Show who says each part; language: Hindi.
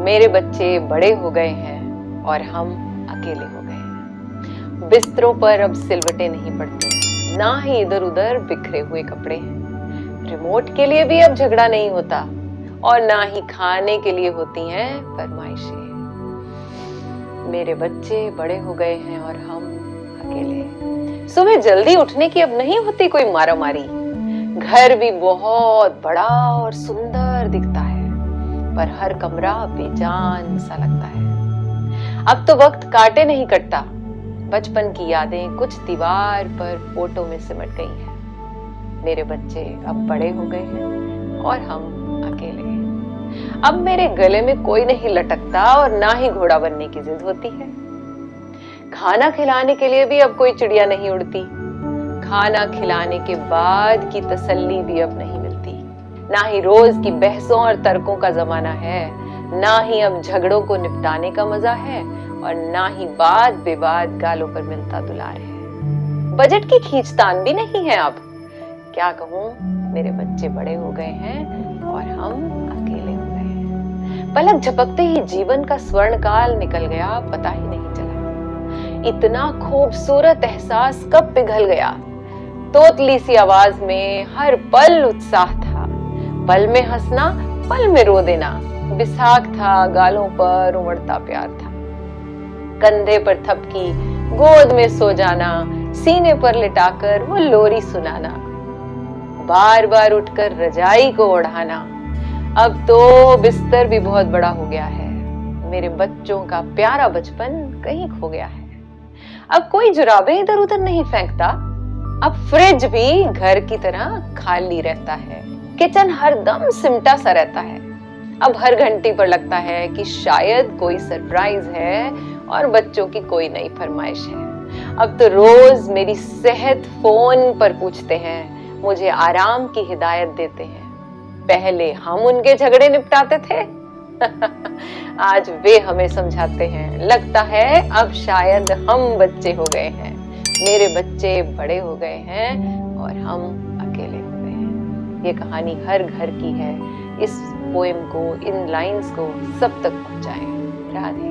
Speaker 1: मेरे बच्चे बड़े हो गए हैं और हम अकेले हो गए हैं। बिस्तरों पर अब सिलवटें नहीं पड़ती, ना ही इधर उधर बिखरे हुए कपड़े हैं। रिमोट के लिए भी अब झगड़ा नहीं होता और ना ही खाने के लिए होती हैं फरमाइशें। मेरे बच्चे बड़े हो गए हैं और हम अकेले। सुबह जल्दी उठने की अब नहीं होती कोई मारामारी। घर भी बहुत बड़ा और सुंदर दिखता है, पर हर कमरा बेजान सा लगता है। अब तो वक्त काटे नहीं कटता, बचपन की यादें कुछ दीवार पर फोटो में सिमट गई हैं। मेरे बच्चे अब बड़े हो गए हैं और हम अकेले हैं। अब मेरे गले में कोई नहीं लटकता और ना ही घोड़ा बनने की जिद होती है। खाना खिलाने के लिए भी अब कोई चिड़िया नहीं उड़ती। खाना खिलाने के बाद की तसल्ली भी अब नहीं मिलती। ना ही रोज की बहसों और तर्कों का जमाना है, ना ही अब झगड़ों को निपटाने का मजा है और ना ही वाद विवाद गालों पर मिलता दुलार है। बजट की खींचतान भी नहीं है अब। क्या कहूं, मेरे बच्चे बड़े हो गए हैं और हम अकेले हो गए हैं। पलक झपकते ही जीवन का स्वर्ण काल निकल गया, पता ही नहीं चला। इतना खूबसूरत एहसास कब पिघल गया। तोतली सी आवाज में हर पल उत्साह था। पल में हंसना, पल में रो देना। बिसाख था, गालों पर उमड़ता प्यार था। कंधे पर थपकी, गोद में सो जाना, सीने पर लिटाकर वो लोरी सुनाना, बार बार उठकर रजाई को ओढ़ाना। अब तो बिस्तर भी बहुत बड़ा हो गया है। मेरे बच्चों का प्यारा बचपन कहीं खो गया है। अब कोई जुराबें इधर उधर नहीं फेंकता। अब फ्रिज भी घर की तरह खाली रहता है। किचन हरदम सिमटा सा रहता है। अब हर घंटी पर लगता है कि शायद कोई सरप्राइज है और बच्चों की कोई नई फरमाइश है। अब तो रोज मेरी सेहत फोन पर पूछते हैं, मुझे आराम की हिदायत देते हैं। पहले हम उनके झगड़े निपटाते थे आज वे हमें समझाते हैं। लगता है अब शायद हम बच्चे हो गए हैं। मेरे बच्चे बड़े हो गए हैं और हम अकेले हो गए हैं। ये कहानी हर घर की है। इस पोएम को, इन लाइंस को सब तक पहुंचाएं। राधे।